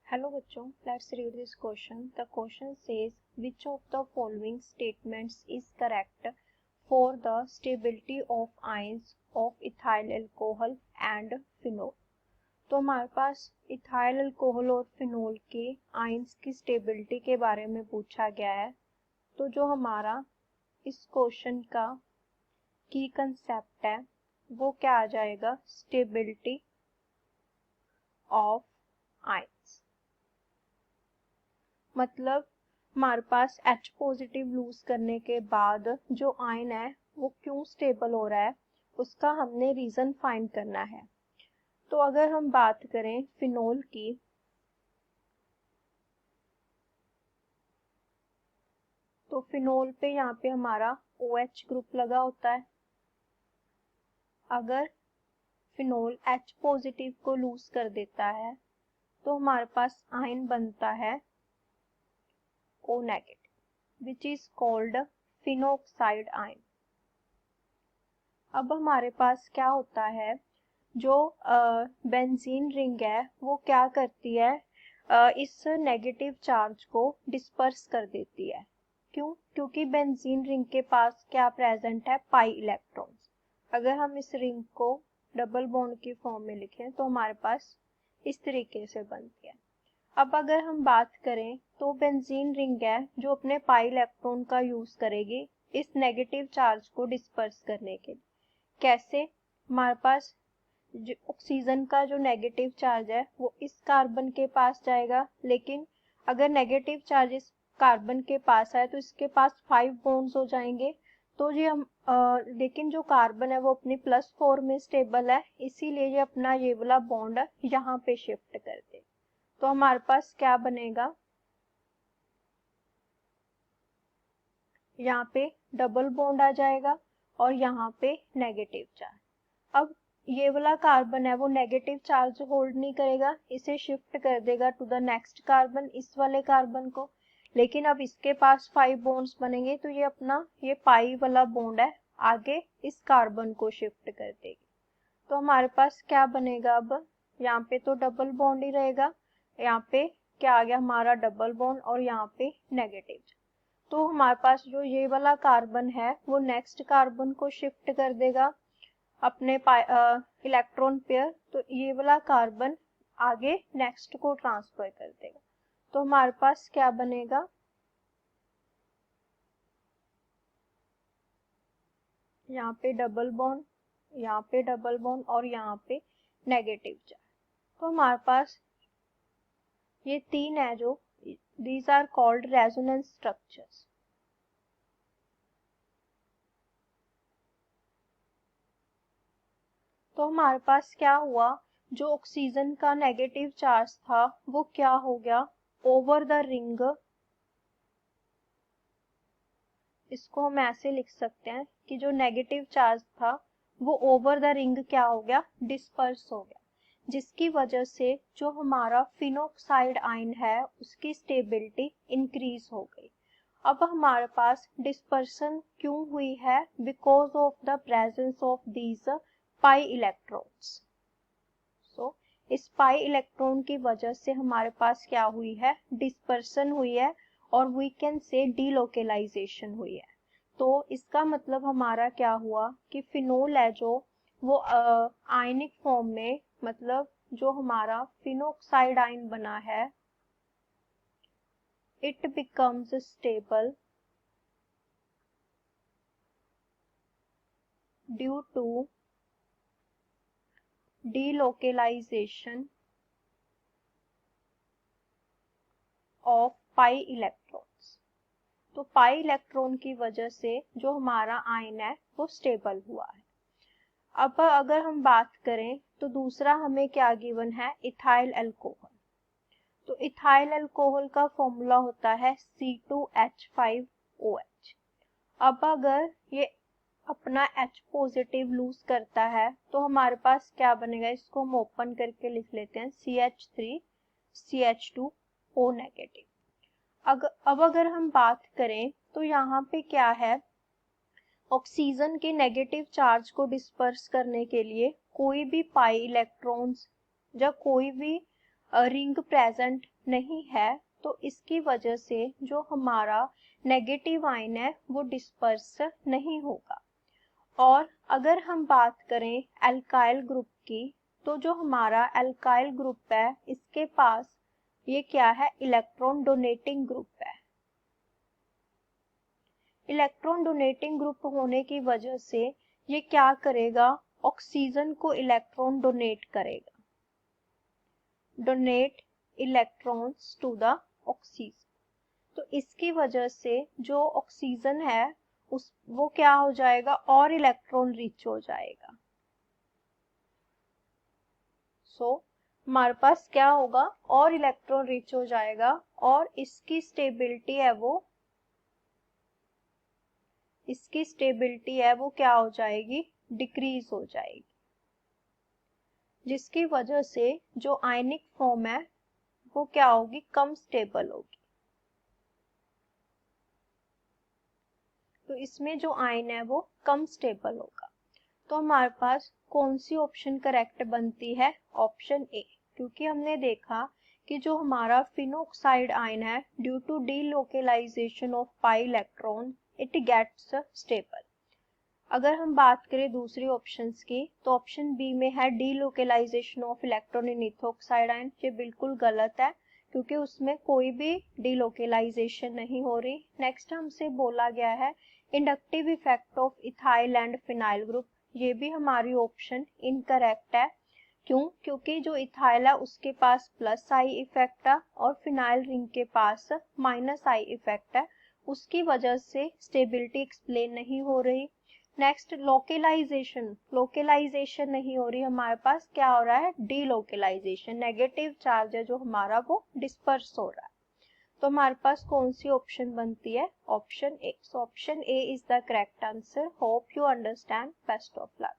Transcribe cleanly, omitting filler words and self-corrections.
Hello बच्चों, let's read this question. The question says which of the following statements is correct for the stability of ions of ethyl alcohol and phenol. तो हमारे पास ethyl alcohol और phenol के ions की stability के बारे में पूछा गया है। तो जो हमारा इस क्वेश्चन का की कंसेप्ट है वो क्या आ जाएगा, स्टेबिलिटी ऑफ आयंस। मतलब हमारे पास H पॉजिटिव लूज करने के बाद जो आयन है वो क्यों स्टेबल हो रहा है, उसका हमने रीजन फाइंड करना है। तो अगर हम बात करें फिनोल की, तो फिनोल पे यहाँ पे हमारा OH ग्रुप लगा होता है। अगर फिनोल H पॉजिटिव को लूज कर देता है तो हमारे पास आयन बनता है O negative which is called phenoxide ion. अब हमारे पास क्या होता है, जो बेंजीन रिंग है वो क्या करती है, इस नेगेटिव चार्ज को डिस्पर्स कर देती है। क्यों? क्योंकि बेंजीन रिंग के पास क्या प्रेजेंट है, पाई इलेक्ट्रॉन्स। अगर हम इस रिंग को डबल बॉन्ड की फॉर्म में लिखें तो हमारे पास इस तरीके से बनती है। अब अगर हम बात करें तो बेंजीन रिंग है जो अपने पाई इलेक्ट्रॉन का यूज करेगी इस नेगेटिव चार्ज को डिस्पर्स करने के लिए। कैसे? हमारे पास जो ऑक्सीजन का जो नेगेटिव चार्ज है वो इस कार्बन के पास जाएगा, लेकिन अगर नेगेटिव चार्ज इस कार्बन के पास है तो इसके पास 5 बॉन्ड्स हो जाएंगे। तो ये हम लेकिन जो कार्बन है वो अपनी +4 में स्टेबल है, इसीलिए ये अपना ये वाला बॉन्ड यहाँ पे शिफ्ट कर दे। तो हमारे पास क्या बनेगा, यहाँ पे डबल बॉन्ड आ जाएगा और यहाँ पे नेगेटिव चार्ज। अब ये वाला कार्बन है वो नेगेटिव चार्ज होल्ड नहीं करेगा, इसे शिफ्ट कर देगा टू द नेक्स्ट कार्बन, इस वाले कार्बन को। लेकिन अब इसके पास 5 बॉन्ड्स बनेंगे तो ये अपना ये पाई वाला बॉन्ड है आगे इस कार्बन को शिफ्ट कर देगी। तो हमारे पास क्या बनेगा, अब यहाँ पे तो डबल बॉन्ड ही रहेगा, यहाँ पे क्या आ गया हमारा डबल बॉन्ड और यहाँ पे नेगेटिव। तो हमारे पास जो ये वाला कार्बन है वो नेक्स्ट कार्बन को शिफ्ट कर देगा अपने इलेक्ट्रॉन पेयर, तो ये वाला कार्बन आगे नेक्स्ट को ट्रांसफर कर देगा। तो हमारे पास क्या बनेगा, यहाँ पे डबल बॉन्ड, यहाँ पे डबल बॉन्ड और यहाँ पे नेगेटिव चार्ज। तो हमारे पास ये तीन है जो these are called resonance structures. तो हमारे पास क्या हुआ, जो ऑक्सीजन का नेगेटिव चार्ज था वो क्या हो गया, ओवर द रिंग, इसको हम ऐसे लिख सकते हैं कि जो नेगेटिव चार्ज था वो ओवर द रिंग क्या हो गया, डिस्पर्स हो गया, जिसकी वजह से जो हमारा फिनोक्साइड आयन है उसकी स्टेबिलिटी इंक्रीज हो गई। अब हमारे पास डिस्पर्सन क्यों हुई है, because of the presence of these pi electrons. So इस पाई इलेक्ट्रॉन की वजह से हमारे पास क्या हुई है, डिस्पर्सन हुई है और वी कैन से डीलोकेलाइजेशन हुई है। तो इसका मतलब हमारा क्या हुआ कि फिनोल है जो वो आयनिक फॉर्म में, मतलब जो हमारा फिनोक्साइड आयन बना है, it becomes stable due to delocalization of pi electrons। तो पाई इलेक्ट्रॉन की वजह से जो हमारा आयन है वो स्टेबल हुआ है। अब अगर हम बात करें तो दूसरा हमें क्या गिवन है, इथाइल अल्कोहल। तो इथाइल अल्कोहल का फॉर्मूला होता है C2H5OH। अब अगर ये अपना H पॉजिटिव लूज करता है तो हमारे पास क्या बनेगा, इसको हम ओपन करके लिख लेते हैं CH3CH2O नेगेटिव। अब अगर हम बात करें तो यहाँ पे क्या है, ऑक्सीजन के नेगेटिव चार्ज को डिस्पर्स करने के लिए कोई भी पाई इलेक्ट्रॉन्स या कोई भी रिंग प्रेजेंट नहीं है तो इसकी वजह से जो हमारा नेगेटिव आयन है वो डिस्पर्स नहीं होगा। और अगर हम बात करें एल्काइल ग्रुप की, तो जो हमारा एल्काइल ग्रुप है इसके पास ये क्या है, इलेक्ट्रॉन डोनेटिंग ग्रुप है। इलेक्ट्रॉन डोनेटिंग ग्रुप होने की वजह से ये क्या करेगा, ऑक्सीजन को इलेक्ट्रॉन डोनेट करेगा, donate electrons to the oxygen. तो इसकी वजह से जो ऑक्सीजन है उस वो क्या हो जाएगा, और इलेक्ट्रॉन रिच हो जाएगा। सो हमारे पास क्या होगा, और इलेक्ट्रॉन रिच हो जाएगा, और इसकी स्टेबिलिटी है वो क्या हो जाएगी, डिक्रीज हो जाएगी, जिसकी वजह से जो आयनिक फॉर्म है वो क्या होगी, कम स्टेबल होगी। तो इसमें जो आयन है वो कम स्टेबल होगा। तो हमारे पास कौन सी ऑप्शन करेक्ट बनती है, ऑप्शन ए, क्योंकि हमने देखा कि जो हमारा फिनोक्साइड आयन है due to delocalisation of pi electron it gets stable. अगर हम बात करें दूसरी ऑप्शंस की, तो ऑप्शन बी में है delocalisation of electron in ethoxide ion, ये बिल्कुल गलत है क्योंकि उसमें कोई भी डीलोकेलाइजेशन नहीं हो रही। नेक्स्ट हमसे बोला गया है inductive effect of ethyl and phenyl group, ये भी हमारी ऑप्शन इनकरेक्ट है। क्यों, क्योंकि जो इथाइल है उसके पास प्लस आई इफेक्ट है और फिनाइल रिंग के पास माइनस आई इफेक्ट है, उसकी वजह से स्टेबिलिटी एक्सप्लेन नहीं हो रही। नेक्स्ट लोकेलाइजेशन नहीं हो रही, हमारे पास क्या हो रहा है, डीलोकेलाइजेशन, नेगेटिव चार्ज है जो हमारा वो डिस्पर्स हो रहा है। तो हमारे पास कौन सी ऑप्शन बनती है, option A. So option A is the correct answer. Hope you understand. Best of luck.